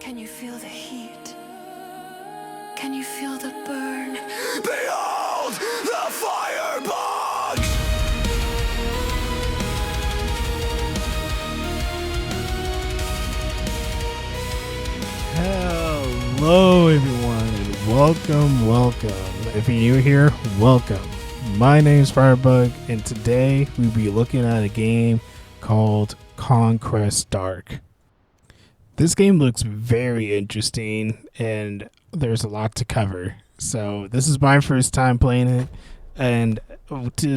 Can you feel the heat? Can you feel the burn? Behold the firebug! Hello everyone and welcome. If you're new here, welcome. My name's Firebug and today we'll be looking at a game called Conquest Dark. This game looks very interesting and there's a lot to cover. So this is my first time playing it, and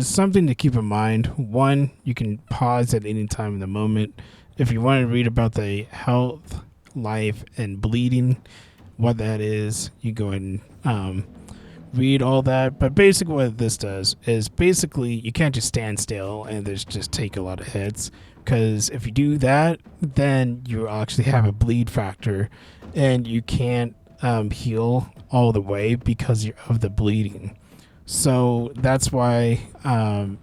something to keep in mind. One, you can pause at any time in the moment. If you want to read about the health, life, and bleeding, what that is, you go ahead and read all that. But basically what this does is basically you can't just stand still and just take a lot of hits, because if you do that, then you actually have a bleed factor and you can't heal all the way because of the bleeding. So that's why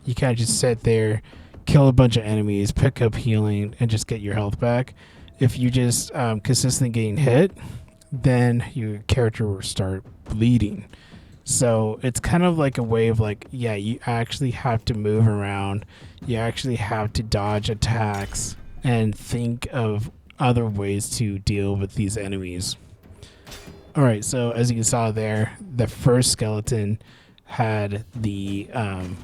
you can't just sit there, kill a bunch of enemies, pick up healing, and just get your health back. If you just consistently getting hit, then your character will start bleeding. So it's kind of like a way of like, yeah, you actually have to move around. You actually have to dodge attacks and think of other ways to deal with these enemies. All right, so as you saw there, the first skeleton had the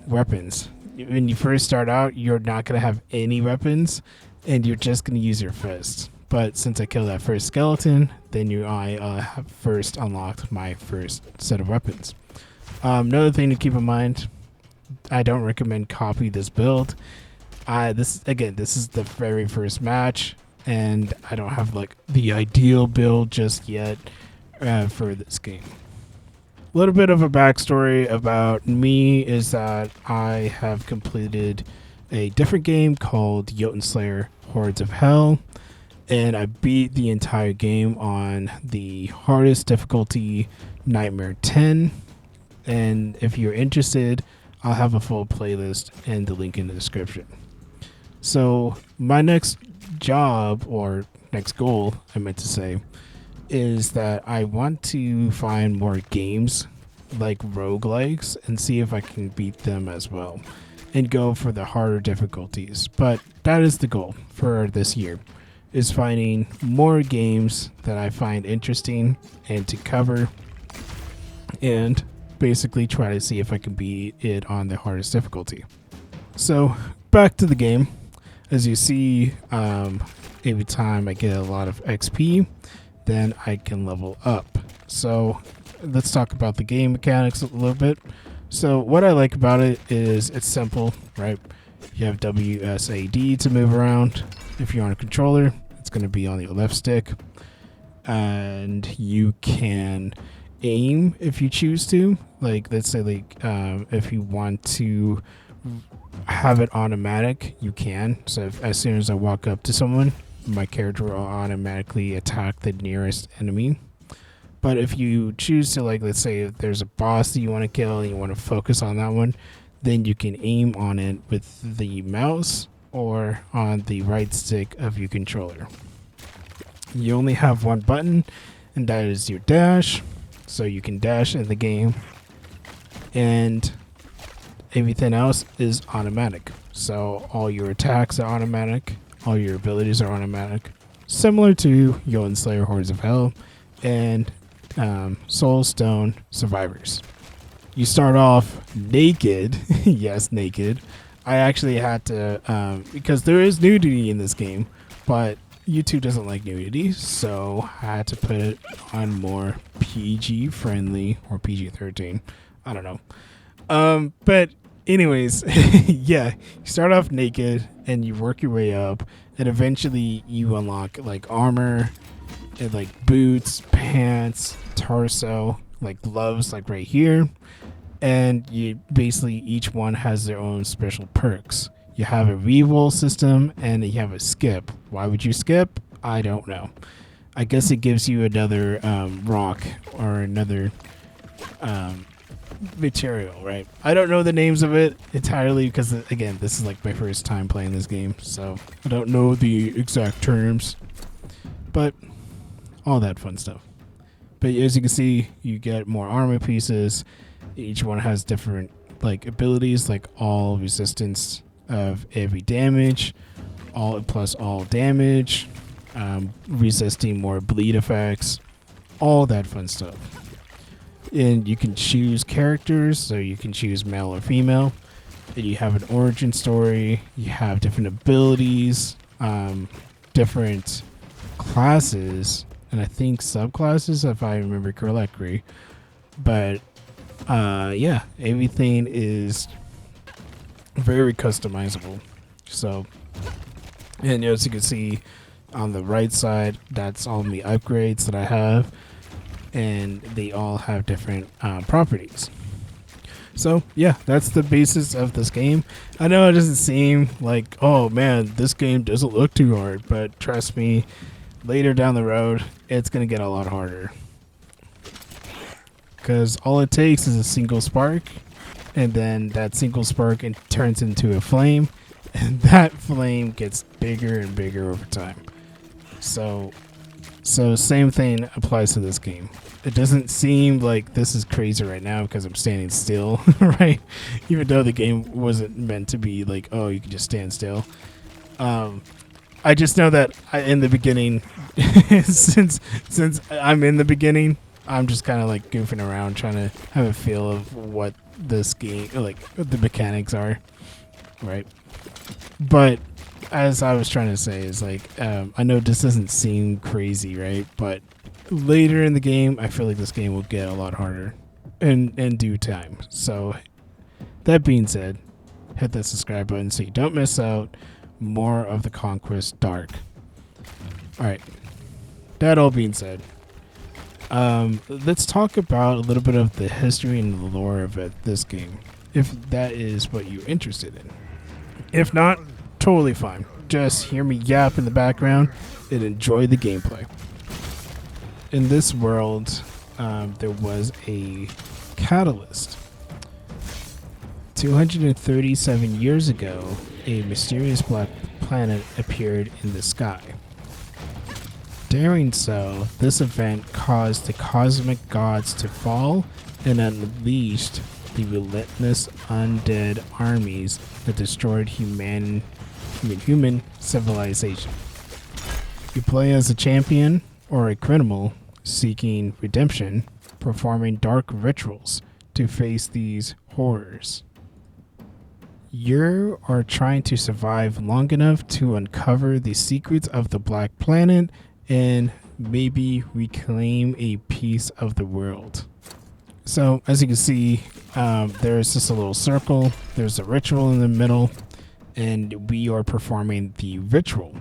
weapons. When you first start out, you're not going to have any weapons, and you're just going to use your fists. But since I killed that first skeleton, then I have first unlocked my first set of weapons. Another thing to keep in mind, I don't recommend copy this build. This is the very first match, and I don't have like the ideal build just yet for this game. A little bit of a backstory about me is that I have completed a different game called Joutunnslayer, Hordes of Hell, and I beat the entire game on the hardest difficulty, Nightmare 10. And if you're interested, I'll have a full playlist and the link in the description. So my next job, or next goal, I meant to say, is that I want to find more games like roguelites and see if I can beat them as well and go for the harder difficulties. But that is the goal for this year, is finding more games that I find interesting and to cover, and basically try to see if I can beat it on the hardest difficulty. So back to the game. As you see, every time I get a lot of XP, then I can level up. So let's talk about the game mechanics a little bit. So what I like about it is it's simple, right? You have WSAD to move around. If you're on a controller, it's going to be on your left stick, and you can aim if you choose to. Like, let's say, like, if you want to have it automatic, you can. So as soon as I walk up to someone, my character will automatically attack the nearest enemy. But if you choose to, like, let's say if there's a boss that you want to kill and you want to focus on that one, then you can aim on it with the mouse or on the right stick of your controller. You only have one button, and that is your dash. So you can dash in the game, and everything else is automatic. So all your attacks are automatic, all your abilities are automatic, similar to Joutunnslayer, Hordes of Hell, and Soulstone Survivors. You start off naked. Yes, naked. I actually had to, because there is nudity in this game, but YouTube doesn't like nudity, so I had to put it on more PG friendly, or PG-13. I don't know. But anyways, yeah, you start off naked and you work your way up, and eventually you unlock like armor and like boots, pants, torso, like gloves, like right here. And you basically, each one has their own special perks. You have a reroll system and you have a skip. Why would you skip? I don't know. I guess it gives you another rock or another material, right? I don't know the names of it entirely because, again, this is like my first time playing this game, so I don't know the exact terms. But all that fun stuff. But as you can see, you get more armor pieces. Each one has different like abilities, like all resistance of every damage, all plus all damage, resisting more bleed effects, all that fun stuff. And you can choose characters, so you can choose male or female. And you have an origin story. You have different abilities, different classes, and I think subclasses, if I remember correctly. But yeah, everything is very customizable. So, and as you can see on the right side, that's all the upgrades that I have, and they all have different properties. So yeah, that's the basis of this game. I know it doesn't seem like, oh man, this game doesn't look too hard, but trust me, later down the road, it's going to get a lot harder. Because all it takes is a single spark, and then that single spark turns into a flame, and that flame gets bigger and bigger over time. So same thing applies to this game. It doesn't seem like this is crazy right now because I'm standing still, right? Even though the game wasn't meant to be like, oh, you can just stand still. I just know that in the beginning, since I'm in the beginning, I'm just kind of like goofing around, trying to have a feel of what this game, like what the mechanics are, right? But as I was trying to say is like, I know this doesn't seem crazy, right? But later in the game, I feel like this game will get a lot harder in due time. So that being said, hit that subscribe button so you don't miss out more of the Conquest Dark. Alright, that all being said, let's talk about a little bit of the history and the lore of this game, if that is what you're interested in. If not, totally fine. Just hear me yap in the background and enjoy the gameplay. In this world, there was a catalyst. 237 years ago, a mysterious black planet appeared in the sky. During so, this event caused the cosmic gods to fall and unleashed the relentless undead armies that destroyed human civilization. You play as a champion or a criminal seeking redemption, performing dark rituals to face these horrors. You are trying to survive long enough to uncover the secrets of the Black Planet and maybe reclaim a piece of the world. So, as you can see, there's just a little circle, there's a ritual in the middle, and we are performing the ritual.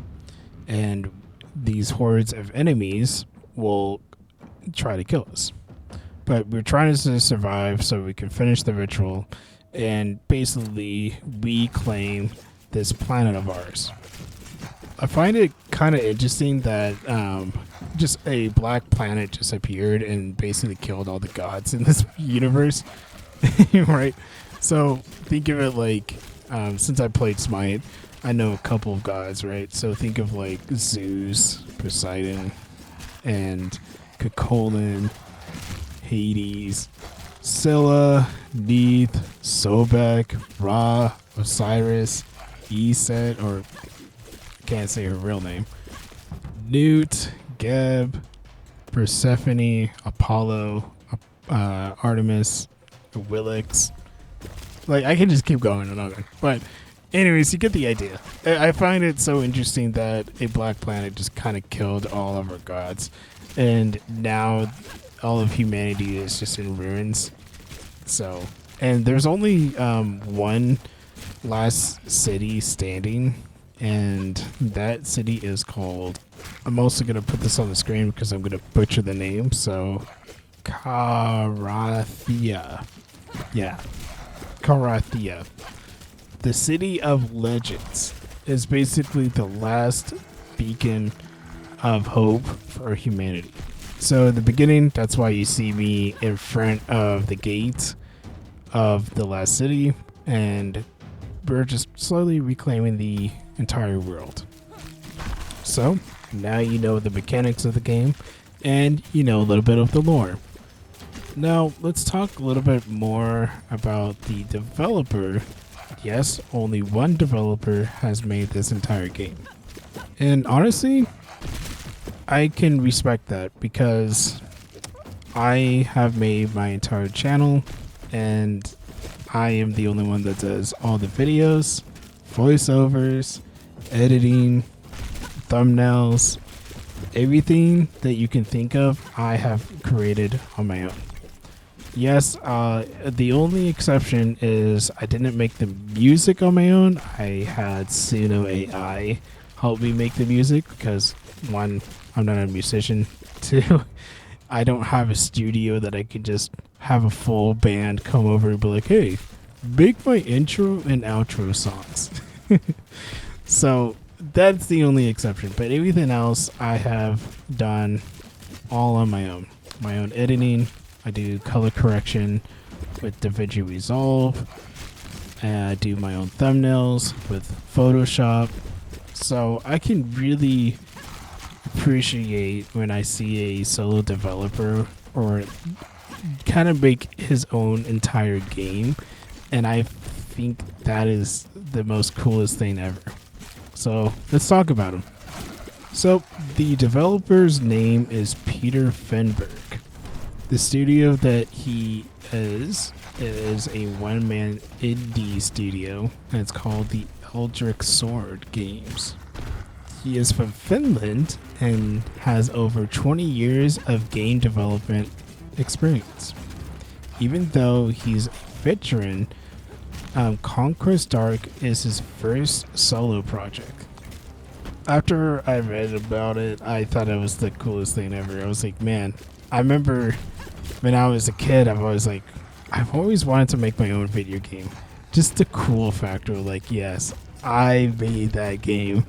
And these hordes of enemies will try to kill us. But we're trying to survive so we can finish the ritual and basically reclaim this planet of ours. I find it kind of interesting that just a black planet just appeared and basically killed all the gods in this universe, right? So think of it like, since I played Smite, I know a couple of gods, right? So think of like Zeus, Poseidon, and Cuchulainn, Hades, Scylla, Neith, Sobek, Ra, Osiris, Iset, or can't say her real name, Newt, Geb, Persephone, Apollo, Artemis, Willix. Like, I can just keep going and on. But anyways, you get the idea. I find it so interesting that a black planet just kind of killed all of our gods, and now all of humanity is just in ruins. So, and there's only one last city standing, and that city is called, I'm also going to put this on the screen because I'm going to butcher the name, so Karathia. Yeah, Karathia. The City of Legends is basically the last beacon of hope for humanity. So in the beginning, that's why you see me in front of the gates of the last city, and we're just slowly reclaiming the entire world. So now you know the mechanics of the game, and you know a little bit of the lore. Now let's talk a little bit more about the developer. Yes, only one developer has made this entire game. And honestly, I can respect that because I have made my entire channel and I am the only one that does all the videos, voiceovers, editing, thumbnails, everything that you can think of, I have created on my own. Yes, the only exception is I didn't make the music on my own. I had Suno AI help me make the music because, one, I'm not a musician. Two, I don't have a studio that I could just have a full band come over and be like, hey, make my intro and outro songs. So that's the only exception. But everything else I have done all on my own. My own editing. I do color correction with DaVinci Resolve. And I do my own thumbnails with Photoshop. So I can really appreciate when I see a solo developer or kind of make his own entire game. And I think that is the most coolest thing ever. So let's talk about him. So the developer's name is Peter Fenberg. The studio that he is a one-man indie studio, and it's called the Eldritch Sword Games. He is from Finland and has over 20 years of game development experience. Even though he's a veteran, Conquest Dark is his first solo project. After I read about it, I thought it was the coolest thing ever. I was like, man, I remember when I was a kid, I've always wanted to make my own video game. Just the cool factor, like, yes, I made that game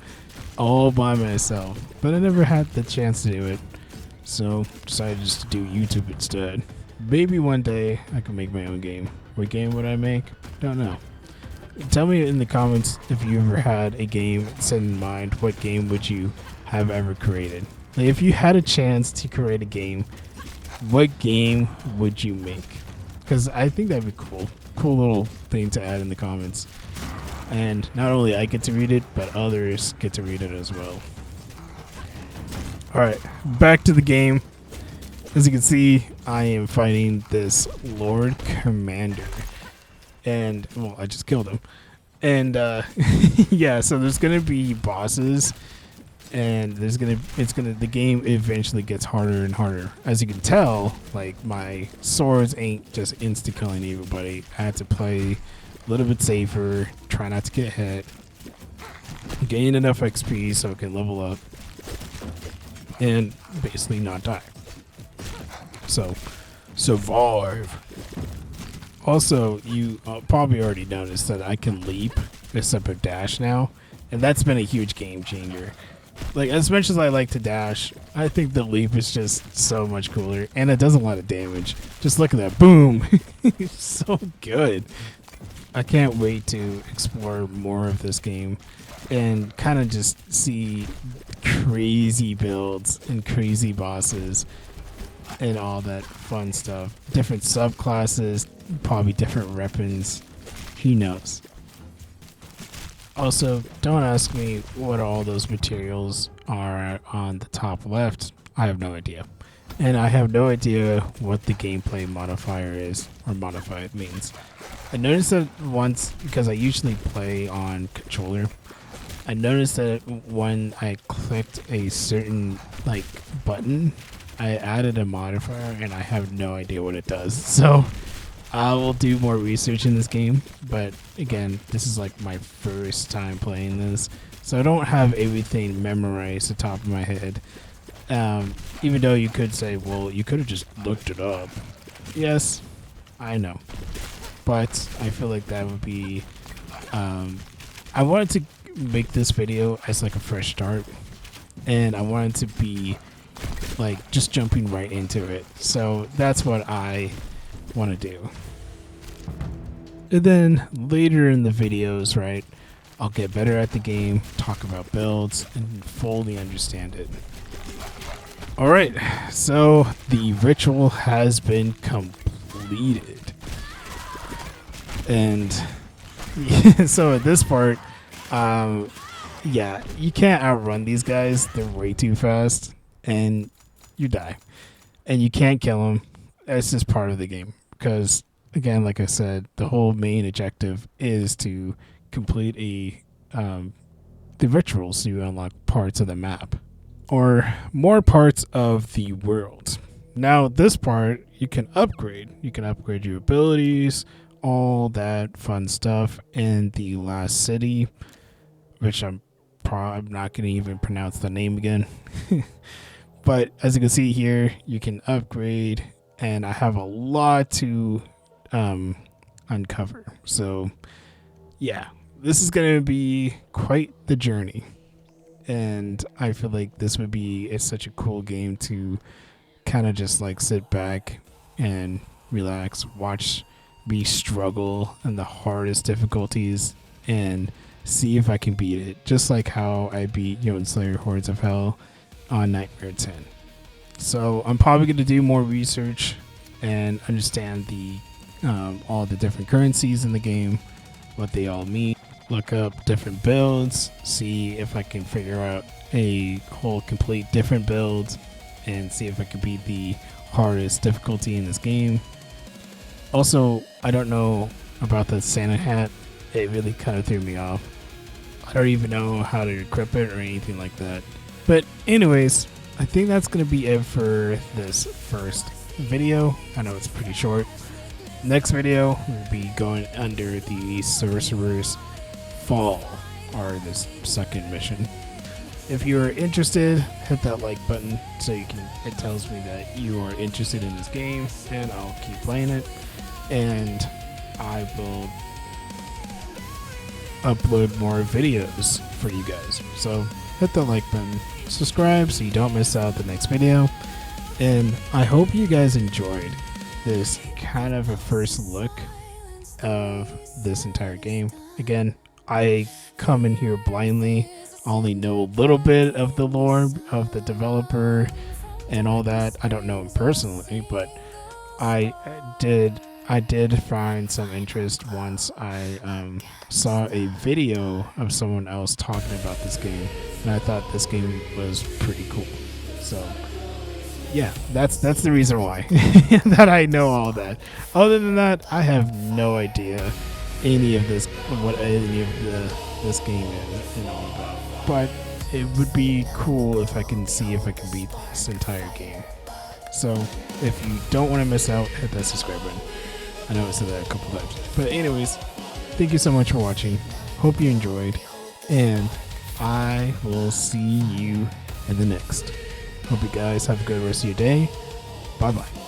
all by myself, but I never had the chance to do it. So decided just to do YouTube instead. Maybe one day I can make my own game. What game would I make? Don't know. Tell me in the comments if you ever had a game set in mind. What game would you have ever created? Like, if you had a chance to create a game, what game would you make? Because I think that'd be cool. Cool little thing to add in the comments. And not only I get to read it, but others get to read it as well. Alright, back to the game. As you can see, I am fighting this Lord Commander. And, well, I just killed him. And, yeah, so there's gonna be bosses. And the game eventually gets harder and harder. As you can tell, like, my swords ain't just insta-killing everybody. I had to play a little bit safer, try not to get hit, gain enough XP so I can level up, and basically not die. So, survive. Also, you probably already noticed that I can leap instead of dash now, and that's been a huge game changer. Like, as much as I like to dash, I think the leap is just so much cooler, and it does a lot of damage. Just look at that, boom! It's so good. I can't wait to explore more of this game and kind of just see crazy builds and crazy bosses and all that fun stuff. Different subclasses, probably different weapons. Who knows? Also, don't ask me what all those materials are on the top left. I have no idea. And I have no idea what the gameplay modifier is, or modify means. I noticed that once, because I usually play on controller, I noticed that when I clicked a certain, like, button, I added a modifier, and I have no idea what it does. So I will do more research in this game, but again, this is like my first time playing this, so I don't have everything memorized at the top of my head. Even though you could say, well, you could have just looked it up. Yes, I know, but I feel like that would be, I wanted to make this video as like a fresh start, and I wanted to be like just jumping right into it, so that's what I want to do. And then later in the videos, right, I'll get better at the game, talk about builds, and fully understand it. All right, so the ritual has been completed, and so at this part, yeah, you can't outrun these guys. They're way too fast, and you die, and you can't kill them. It's just part of the game because, again, like I said, the whole main objective is to complete the rituals to unlock parts of the map or more parts of the world. Now, this part you can upgrade. You can upgrade your abilities, all that fun stuff in the last city, which I'm not going to even pronounce the name again. But as you can see here, you can upgrade, and I have a lot to uncover. So yeah, this is going to be quite the journey. And I feel like this would be it's such a cool game to kind of just like sit back and relax, watch me struggle in the hardest difficulties and see if I can beat it, just like how I beat Joutunnslayer Hordes of Hell on Nightmare 10. So I'm probably going to do more research and understand the all the different currencies in the game, what they all mean, look up different builds, see if I can figure out a whole complete different build and see if I can beat the hardest difficulty in this game. Also, I don't know about the Santa hat. It really kind of threw me off. I don't even know how to equip it or anything like that. But anyways, I think that's going to be it for this first video. I know it's pretty short. Next video will be going under the Sorcerer's Fall, or this second mission. If you're interested, hit that like button so it tells me that you are interested in this game, and I'll keep playing it. And I will upload more videos for you guys. So hit the like button, subscribe so you don't miss out the next video. And I hope you guys enjoyed this kind of a first look of this entire game. Again, I come in here blindly. I only know a little bit of the lore of the developer and all that. I don't know him personally, but I did find some interest once I saw a video of someone else talking about this game, and I thought this game was pretty cool. So yeah, that's the reason why that I know all that. Other than that, I have no idea this game is and all about. But it would be cool if I can see if I can beat this entire game. So if you don't want to miss out, hit that subscribe button. I know I said that a couple times. But anyways, thank you so much for watching. Hope you enjoyed. And I will see you in the next. Hope you guys have a good rest of your day. Bye-bye.